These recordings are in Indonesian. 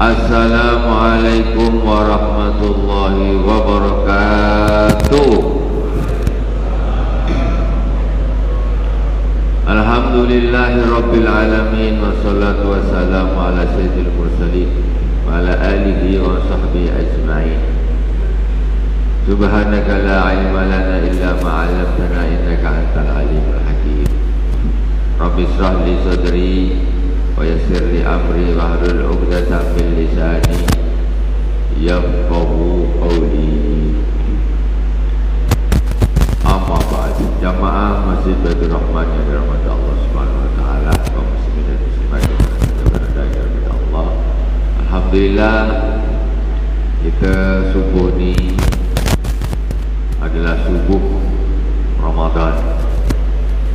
Assalamualaikum warahmatullahi wabarakatuh. Alhamdulillahi rabbil alamin, wassalatu wassalamu ala sayyidil mursalin wa ala alihi wa sahbihi ajma'in. Subhanaka la ilma lana illa ma 'allamtana innaka antal alimul hakim. Rabbi shrah li sadri wa yassir li amri wahlul 'uqdatam min lisani yafqahu qawli. Amma ba'd. Jamaah Masjid Baitur Rahman yang dirahmati Allah Subhanahu wa taala, kaum muslimin dan muslimat yang berada di rahmat Allah. Alhamdulillah, kita subuh ni adalah subuh Ramadan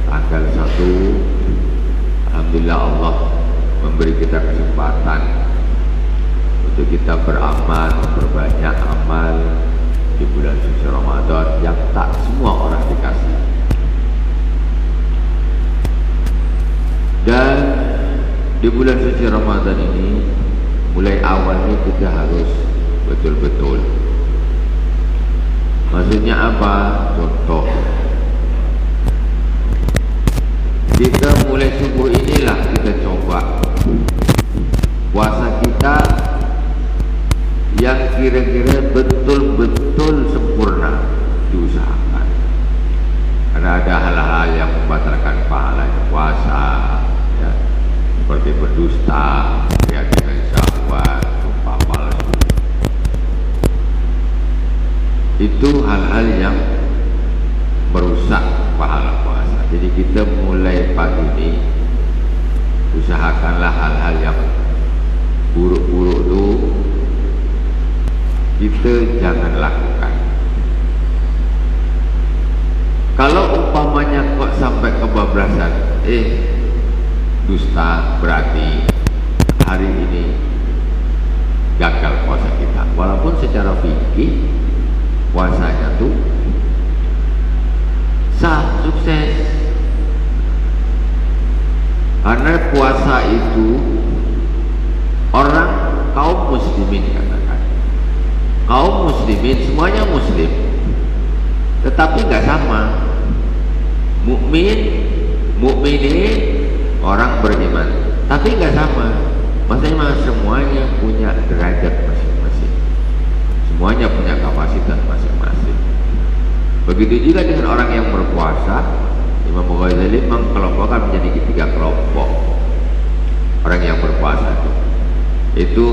tanggal 1. Alhamdulillah, Allah memberi kita kesempatan untuk kita beramal, memperbanyak amal di bulan suci Ramadan yang tak semua orang dikasih. Dan di bulan suci Ramadan ini, mulai awalnya kita harus betul-betul. Maksudnya apa? Contoh, kita mulai subuh inilah kita coba puasa kita yang kira-kira betul-betul sempurna diusahakan, karena ada hal-hal yang membatalkan pahalanya puasa, ya, seperti berdusta, keyakinan syahwat, sumpah palsu. Itu hal-hal yang merusak pahala puasa. Jadi kita mulai pagi ini usahakanlah hal-hal yang buruk-buruk itu kita jangan lakukan. Kalau umpamanya kok sampai kebablasan, dusta, berarti hari ini gagal puasa kita. Walaupun secara fikih puasanya tuh sah, sukses. Karena puasa itu orang kaum muslimin, katakan kaum muslimin, semuanya muslim, tetapi nggak sama. Mukminin orang beriman, tapi nggak sama. Maksudnya semuanya punya derajat masing-masing, semuanya punya kapasitas masing-masing. Begitu juga dengan orang yang berpuasa. Imam Ghazali mengkelompokkan menjadi 3 kelompok orang yang berpuasa itu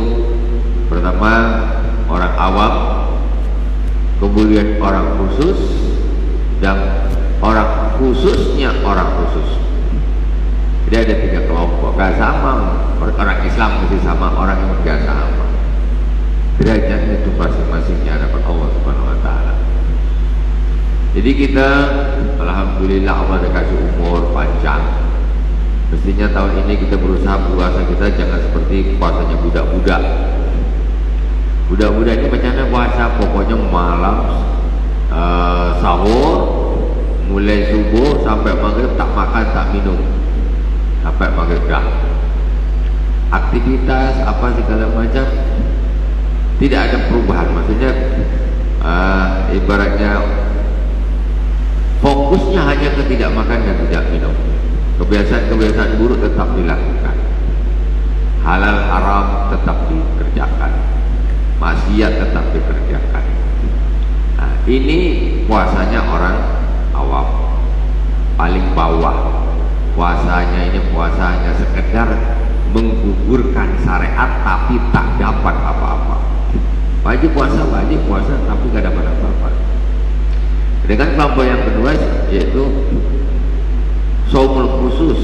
pertama orang awam, kemudian orang khusus, dan orang khususnya orang khusus. Jadi ada 3 kelompok. Gak sama orang Islam mesti sama orang yang gak sama. Derajatnya itu masing-masing di hadapan Allah Subhanahu wa taala. Jadi kita alhamdulillah Allah ada kasih umur panjang. Mestinya tahun ini kita berusaha puasa kita jangan seperti puasanya budak-budak. Budak-budak ini macam puasa, pokoknya malam sahur, mulai subuh sampai maghrib tak makan tak minum, sampai maghrib dah. Aktivitas apa segala macam tidak ada perubahan. Maksudnya ibaratnya fokusnya hanya ke tidak makan dan tidak minum. Kebiasaan-kebiasaan buruk tetap dilakukan, halal haram tetap dikerjakan, maksiat tetap dikerjakan. Nah, ini puasanya orang awam, paling bawah. Puasanya ini puasanya sekedar menggugurkan syariat tapi tak dapat apa-apa. Wajib puasa tapi gak dapat apa-apa. Dengan kelompok yang kedua yaitu shaumul khusus,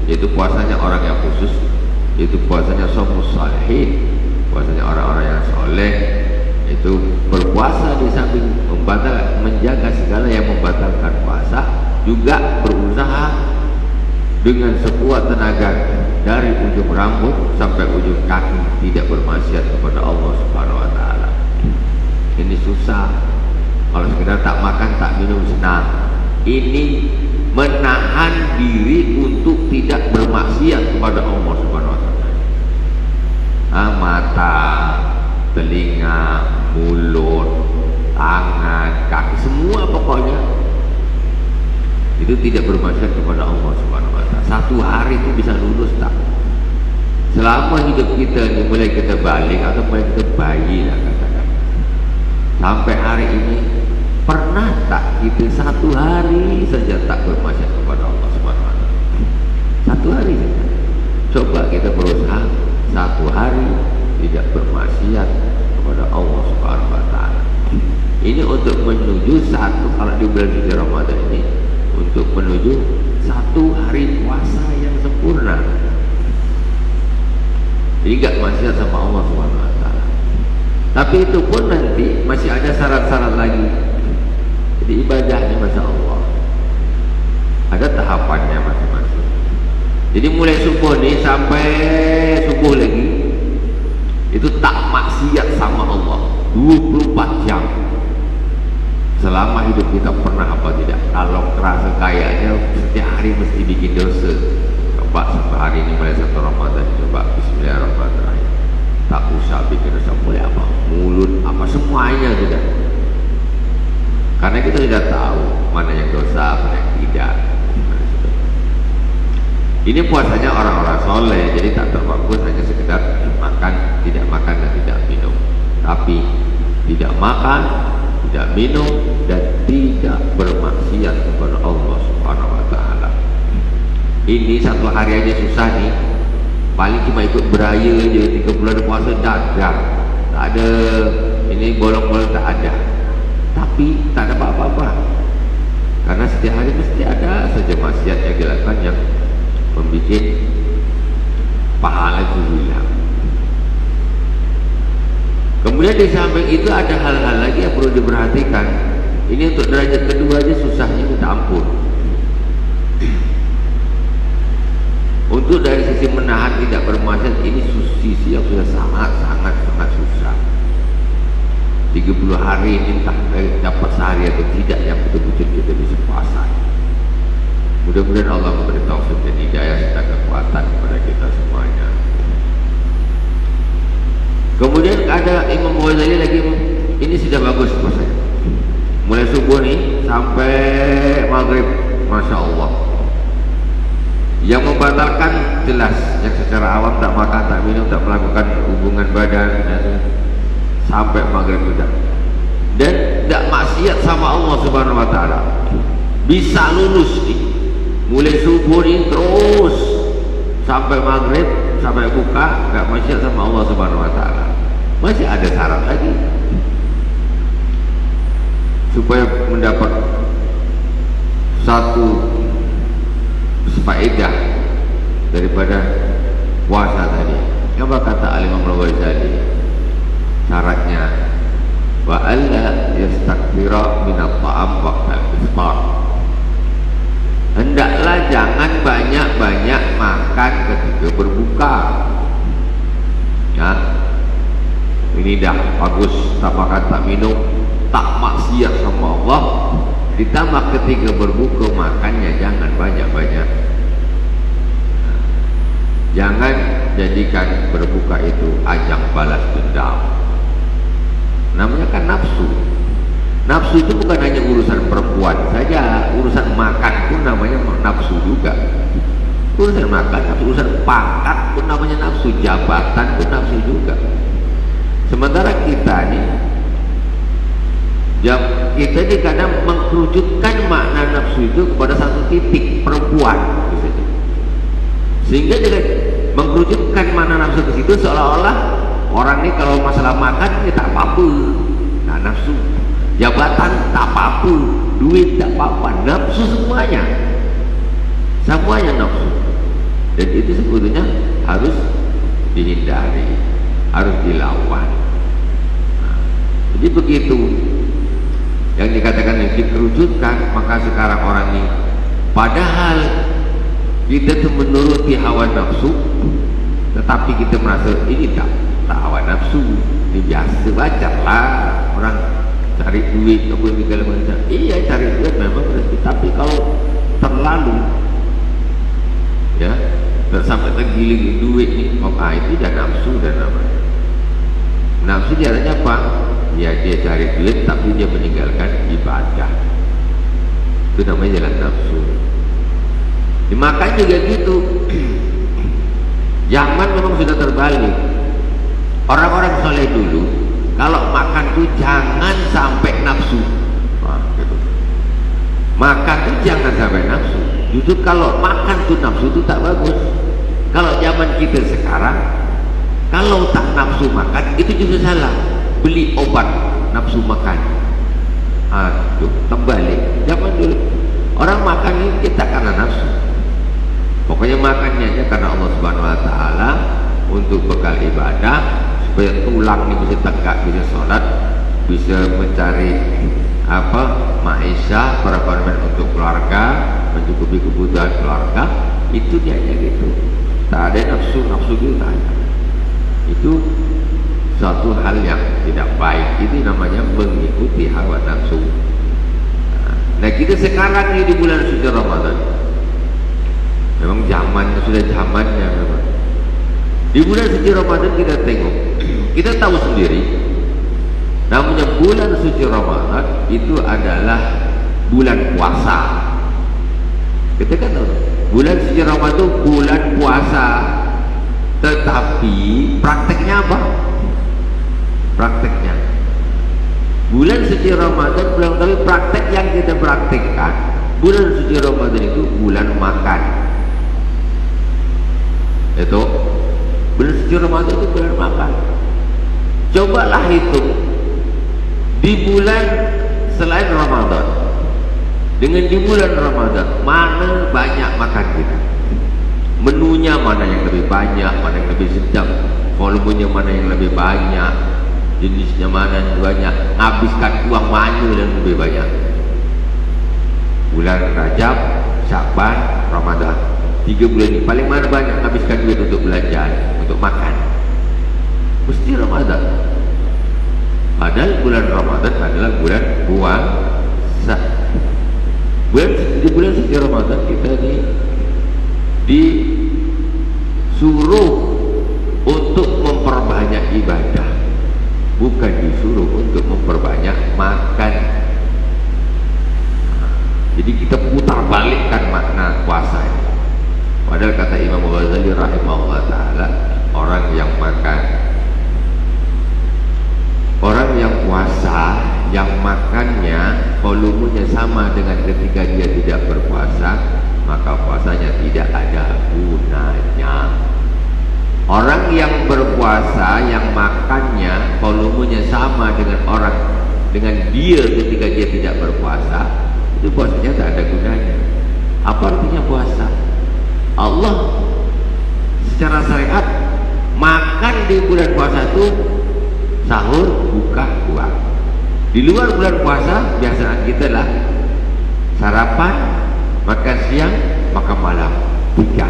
yaitu puasanya orang yang khusus, yaitu puasanya shaumus shalihin, puasanya orang-orang yang soleh, itu berpuasa di samping menjaga segala yang membatalkan puasa, juga berusaha dengan sekuat tenaga dari ujung rambut sampai ujung kaki tidak bermaksiat kepada Allah Subhanahu wa taala. Ini susah. Kalau sekedar tak makan tak minum senang. Ini menahan diri untuk tidak bermaksiat kepada Allah Subhanahu wa taala. Mata telinga, mulut, tangan, kaki, semua pokoknya itu tidak bermaksiat kepada Allah Subhanahu wa Ta'ala. Satu hari itu bisa lulus tak? Selama hidup kita ini, mulai kita balik atau mulai kita bayi lah katakan, sampai hari ini pernah tak kita satu hari saja tak bermaksiat kepada Allah Subhanahu wa Ta'ala? Satu hari saja. Coba kita berusaha satu hari tidak bermaksiat kepada Allah Subhanahu wa Ta'ala. Ini untuk menuju satu, kalau di bulan suci Ramadan ini, untuk menuju satu hari puasa yang sempurna. Jadi gak maksiat sama Allah Subhanahu wa Ta'ala. Tapi itu pun nanti masih ada syarat-syarat lagi. Jadi ibadahnya Masya Allah ada tahapannya masing-masing. Jadi mulai subuh nih sampai subuh lagi itu tak maksiat sama Allah 24 jam. Selama hidup kita pernah apa tidak? Kalau kerasa kayaknya setiap hari mesti bikin dosa. Coba sampai hari ini mulai 1 Ramadan, coba Bismillahirrahmanirrahim. Tak usah bikin dosa, mulai apa? Mulut, apa semuanya sudah. Karena kita sudah tahu mana yang dosa, mana yang tidak. Ini puasanya orang-orang soleh, jadi tak terfokus hanya sekedar makan, tidak makan dan tidak minum. Tapi tidak makan, tidak minum dan tidak bermaksiat kepada Allah Subhanahu wa Ta'ala. Ini satu hari aja susah nih. Paling cuma ikut beraya aja 3 bulan puasa dah. Tak ada ini bolong-bolong, tak ada. Tapi tak ada apa-apa. Karena setiap hari mesti ada saja maksiat yang dilakukan yang membuat pahala itu hilang. Kemudian di samping itu ada hal-hal lagi yang perlu diperhatikan. Ini untuk derajat kedua aja susahnya minta ampun. Untuk dari sisi menahan tidak bermaksiat, ini sisi yang sudah sangat susah. 30 hari ini entah dapat sehari atau tidak yang betul-betul kita bisa puasa. Mudah-mudahan Allah memberi taufik dan hidayah serta kekuatan kepada kita semuanya. Kemudian ada Imam Ghazali lagi, ini sudah bagus puasanya. Mulai subuh nih sampai maghrib, Masya Allah. Yang membatalkan jelas, yang secara awam tak makan, tak minum, tak melakukan hubungan badan sampai maghrib sudah. Dan tidak maksiat sama Allah Subhanahu wa Ta'ala. Bisa lulus nih. Mulai subuh nih terus sampai maghrib, sampai buka, tidak maksiat sama Allah Subhanahu wa Ta'ala. Masih ada syarat lagi supaya mendapat satu faedah daripada puasa tadi. Apa kata Al-Imam Al-Ghazali? Syaratnya wa alla yastakbira min at-ta'am waqtal iftar. Hendaklah jangan banyak-banyak makan ketika berbuka. Ya. Ini dah bagus, tak makan tak minum, tak maksiat sama Allah. Ditambah ketika berbuka makannya jangan banyak-banyak. Jangan jadikan berbuka itu ajang balas dendam. Namanya kan nafsu. Nafsu itu bukan hanya urusan perempuan saja, urusan makan pun namanya nafsu juga. Urusan makan, urusan pangkat pun namanya nafsu, jabatan pun nafsu juga. Sementara kita nih, kita ini kadang mengkerucutkan makna nafsu itu kepada satu titik, perempuan misalnya. Sehingga dengan mengkerucutkan makna nafsu ke situ seolah-olah orang ini kalau masalah makan ya tak apa-apa, nah nafsu. Jabatan tak apa-apa, duit tak apa-apa, nafsu semuanya nafsu. Dan itu sebetulnya harus dihindari, harus dilawan. Nah, jadi begitu yang dikatakan yang dikerucutkan, maka sekarang orang ini padahal kita itu menuruti hawa nafsu, tetapi kita merasa ini tak hawa nafsu, ini biasa, wajarlah orang cari duit apa segala macam. Iya, cari duit memang berarti, tapi kalau terlalu ya sampai tergiling duit nih, itu dah nafsu dan namanya nafsu dia artinya apa? Ya dia cari duit tapi dia meninggalkan ibadah, itu namanya jalan nafsu. Dimakan juga gitu. Zaman memang sudah terbalik. Orang-orang soleh dulu kalau makan tuh jangan sampai nafsu. Nah, gitu. Makan tuh jangan sampai nafsu. Justru kalau makan tuh nafsu tuh tak bagus. Kalau zaman kita sekarang, kalau tak nafsu makan itu juga salah. Beli obat nafsu makan. Aduh, terbalik. Zaman dulu orang makan ini kita karena nafsu. Pokoknya makannya aja karena Allah Subhanahu Wa Taala untuk bekal ibadah, supaya tulang ini bisa tegak, bisa sholat, bisa mencari maisha, perekonomian untuk keluarga, mencukupi kebutuhan keluarga. Itu dia aja gitu. Tak ada nafsu gitu tak ada. Itu suatu hal yang tidak baik. Itu namanya mengikuti hawa nafsu. Nah kita sekarang ini di bulan suci Ramadan, memang zamannya sudah zamannya memang. Di bulan suci Ramadan kita tengok, kita tahu sendiri, namanya bulan suci Ramadan itu adalah bulan puasa. Kita kan tahu, bulan suci Ramadan itu bulan puasa. Tetapi prakteknya apa? Prakteknya bulan suci Ramadan, tapi praktek yang kita praktekkan bulan suci Ramadan itu bulan makan. Itu bulan suci Ramadan itu bulan makan. Cobalah hitung di bulan selain Ramadan dengan di bulan Ramadan, mana banyak makan kita, menunya mana yang lebih banyak, mana yang lebih sedap, volumenya mana yang lebih banyak, jenisnya mana yang banyak, habiskan uang mana yang lebih banyak. Bulan Rajab, Sya'ban, Ramadan, 3 bulan ini paling mana banyak habiskan duit untuk belanja, untuk makan? Mesti Ramadan. Padahal bulan Ramadan adalah bulan puasa. Di bulan suci Ramadan kita disuruh untuk memperbanyak ibadah, bukan disuruh untuk memperbanyak makan. Jadi kita putar balikkan makna puasa ini. Padahal kata Imam Ghazali rahimahullah ta'ala, orang yang makan, orang yang puasa, yang makannya volumenya sama dengan ketika dia tidak berpuasa, maka puasanya tidak ada gunanya. Orang yang berpuasa, yang makannya volumenya sama dengan dia ketika dia tidak berpuasa, itu puasanya tak ada gunanya. Apa artinya puasa? Allah secara syariat makan di bulan puasa itu sahur, buka, puasa. Di luar bulan puasa biasaan kita lah sarapan, makan siang, makan malam, 3.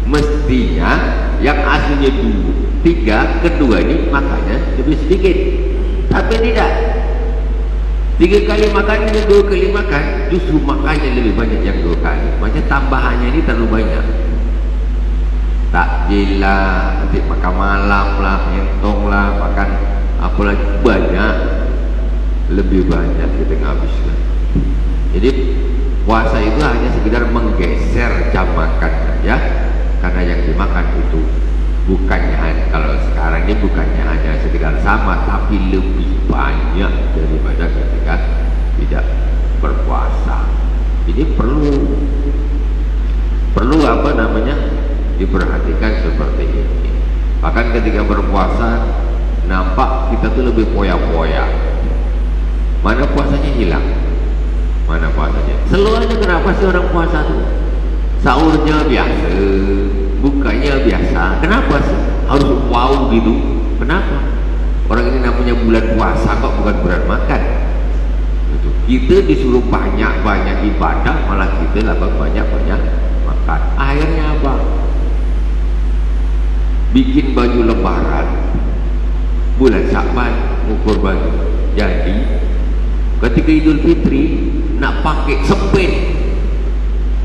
Mestinya yang aslinya 3, kedua ini makannya lebih sedikit, tapi tidak. 3 kali makan ini 2 kali makan, justru makannya lebih banyak yang 2 kali. Makanya tambahannya ini terlalu banyak. Takjil lah, nanti makan malam lah, entong lah, makan apalagi banyak, lebih banyak kita ngabiskan. Jadi puasa itu hanya sekedar menggeser jam makan saja, karena yang dimakan itu bukannya, kalau sekarang ini bukannya hanya sekedar sama, tapi lebih banyak daripada ketika tidak berpuasa. Ini perlu diperhatikan seperti ini. Bahkan ketika berpuasa nampak kita tuh lebih poya-poya. Mana puasanya hilang? Mana puasanya? Selalu aja kenapa sih orang puasa tuh? Sahurnya biasa, bukanya biasa. Kenapa sih harus wow gitu? Kenapa? Orang ini namanya bulan puasa kok, bukan bulan makan. Gitu. Kita disuruh banyak-banyak ibadah, malah kita lah banyak-banyak makan. Akhirnya apa? Bikin baju lebaran bulan Sya'ban, ngukur baju. Jadi ketika Idul Fitri nak pakai sepin,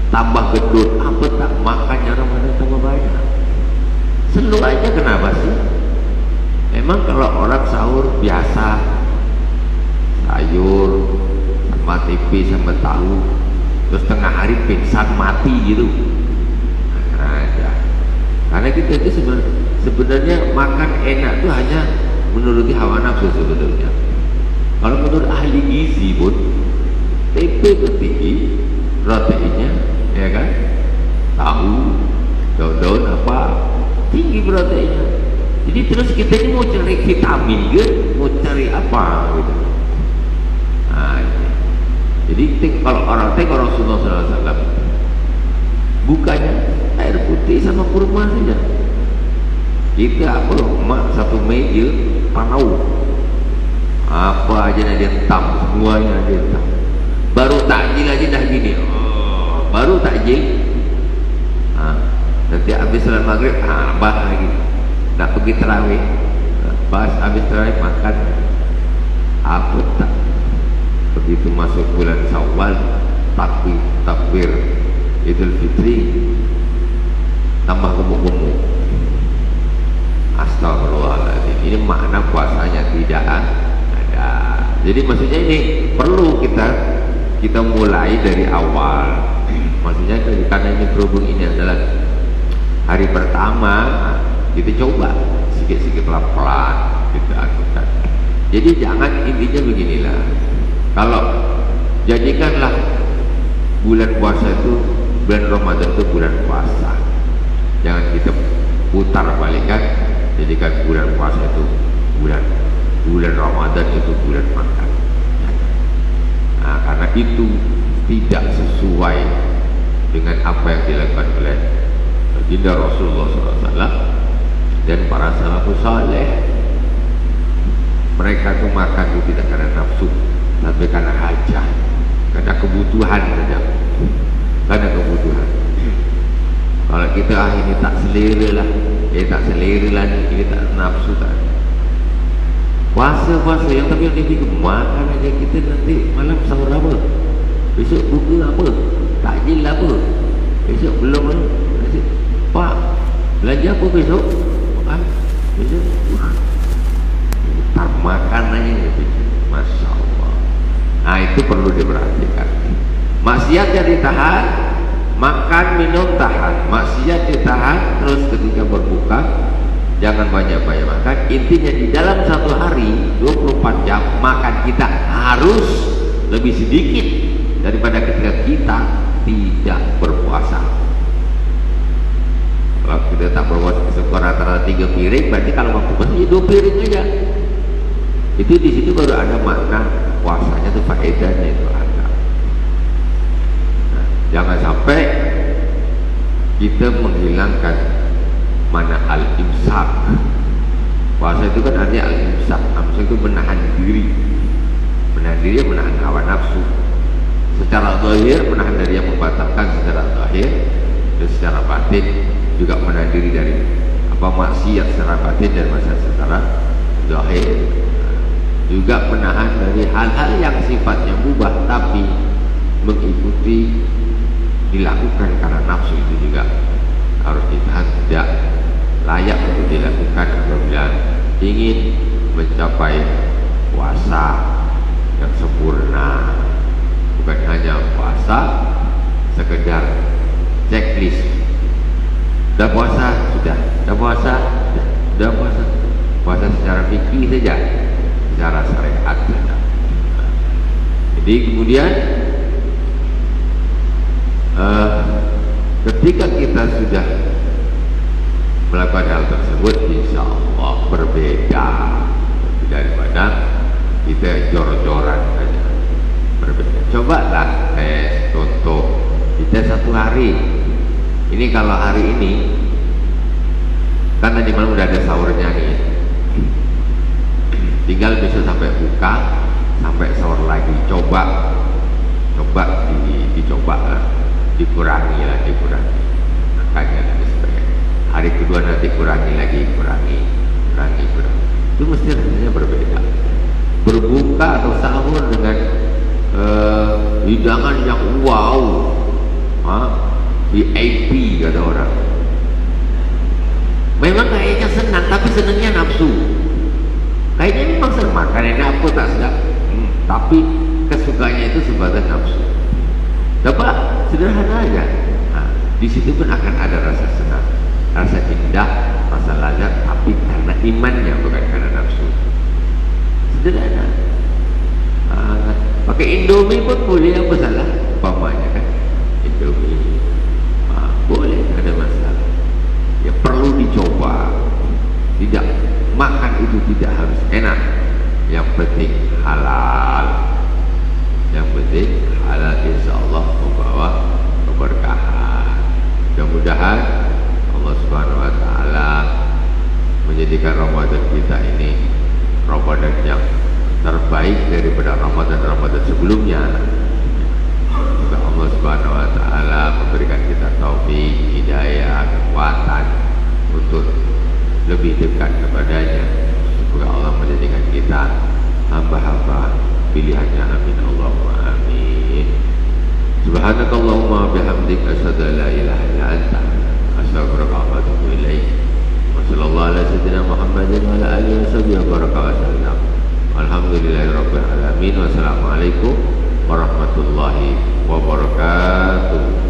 tambah gedut, apa tak makannya Ramadan tambah banyak. Selalu aja kenapa sih? Memang kalau orang sahur sahur biasa, sayur sama tempe sama tahu, terus tengah hari pingsan mati gitu. Ada. Karena kita itu sebenarnya makan enak itu hanya menuruti hawa nafsu sebenarnya. Kalau menurut ahli gizi pun tempe itu tinggi proteinnya, ya kan? Tahu, daun-daun apa tinggi proteinnya. Jadi terus kita ini mau cari vitamin kan, mau cari apa gitu. Nah, jadi kalau orang tengok Rasulullah SAW bukanya air putih sama kurma saja. Kita apa? Mak satu meja panau, apa aja dia entam, semuanya dia entam. Baru takjil aja dah gini. Oh, baru takjil. Nanti habis salat maghrib, bah lagi. Nak pergi terawih, pas habis terawih makan apa tak? Begitu masuk bulan Syawal, takbir Idul Fitri, tambah gemuk-gemuk. Astagfirullahaladzim. Ini makna puasanya tidak ada. Jadi maksudnya ini perlu kita mulai dari awal. Maksudnya karena ini berhubung ini adalah hari pertama, kita coba sedikit-sedikit pelan-pelan kita lakukan. Jadi jangan, intinya beginilah, kalau jadikanlah bulan puasa itu, bulan Ramadan itu bulan puasa, jangan kita putar balikan, jadikan bulan puasa itu bulan Ramadan itu bulan makan. Nah, karena itu tidak sesuai dengan apa yang dilakukan oleh baginda Rasulullah SAW dan para salafus saleh. Mereka itu makan itu tidak karena nafsu, tapi karena hajat, karena kebutuhan saja, karena kebutuhan. Kalau kita ini tak selera lah, tak selera lah, ini tak nafsu tak. Puasa yang tapi yang dipikir makan aja kita, nanti malam sahur apa, besok buka apa, takjil apa, besok belum lah. Pak, belanja apa besok? Besok tar makan aja gitu. Masya Allah. Nah itu perlu diperhatikan. Maksiat yang ditahan, makan minum tahan. Maksiat ditahan, terus ketika berbuka jangan banyak-banyak makan. Intinya di dalam satu hari 24 jam makan kita harus lebih sedikit daripada ketika kita tidak berpuasa. Kalau kita tak berpuasa sekitar rata-rata 3 piring, berarti kalau waktu puasa ya 2 piring aja. Itu di situ baru ada makna puasanya itu, faedahnya itu ada. Nah, jangan sampai kita menghilangkan mana al-imsak. Puasa itu kan artinya al-imsak. Imsak itu menahan diri. Menahan diri, menahan hawa nafsu. Secara zahir menahan dari yang membatalkan secara zahir, dan secara batin juga menahan diri dari apa maksiat secara batin dan maksiat secara zahir. Juga menahan dari hal-hal yang sifatnya mubah tapi mengikuti dilakukan karena nafsu, itu juga harus ditahan, tidak layak untuk dilakukan apabila ingin mencapai puasa yang sempurna. Bukan hanya puasa sekedar checklist, sudah puasa, sudah puasa, sudah puasa, puasa secara fikih saja, secara syariat saja. Jadi kemudian ketika kita sudah melakukan hal tersebut, insya Allah berbeda daripada kita jor-joran saja. Berbeda. Cobalah tes, contoh kita satu hari ini, kalau hari ini kan tadi malam udah ada sahurnya nih, tinggal besok sampai buka, sampai sahur lagi, coba dicoba lah, dikurangi makanya dan sebagainya. Hari kedua nanti kurangi lagi, kurangi. Itu mesti rasanya berbeda. Berbuka atau sahur dengan hidangan yang wow, VIP kata orang. Memang kayaknya senang, tapi senangnya nafsu. Akhirnya memang sering makan enak apa tak sedap, tapi kesukaannya itu sebatas nafsu. Coba sederhana aja. Nah, di situ pun akan ada rasa senang, rasa indah, rasa lazat, tapi karena imannya bukan karena nafsu. Sederhana. Pakai Indomie pun boleh, apa salah? Umpamanya kan, Indomie boleh, ada masalah. Ya perlu dicoba. Tidak, makan itu tidak harus enak. Yang penting halal. Yang penting halal, insya Allah membawa keberkahan. Mudah-mudahan Allah Subhanahu Wa Taala menjadikan Ramadan kita ini Ramadan yang terbaik daripada Ramadan sebelumnya. Semoga Allah Subhanahu Wa Taala memberikan kita taufik, hidayah, kekuatan untuk lebih dekat kepadanya. Semoga Allah menjadikan kita hamba-hamba pilihannya. Amin Allahumma amin. Subhanakallahumma bihamdika asyhadu an la ilaha illa anta astaghfiruka wa atubu ilaik. Wa sallallahu ala sayyidina Muhammadin wa ala alihi washabihi wa baraka wa sallam. Alhamdulillahirabbil alamin. Wassalamualaikum warahmatullahi wabarakatuh.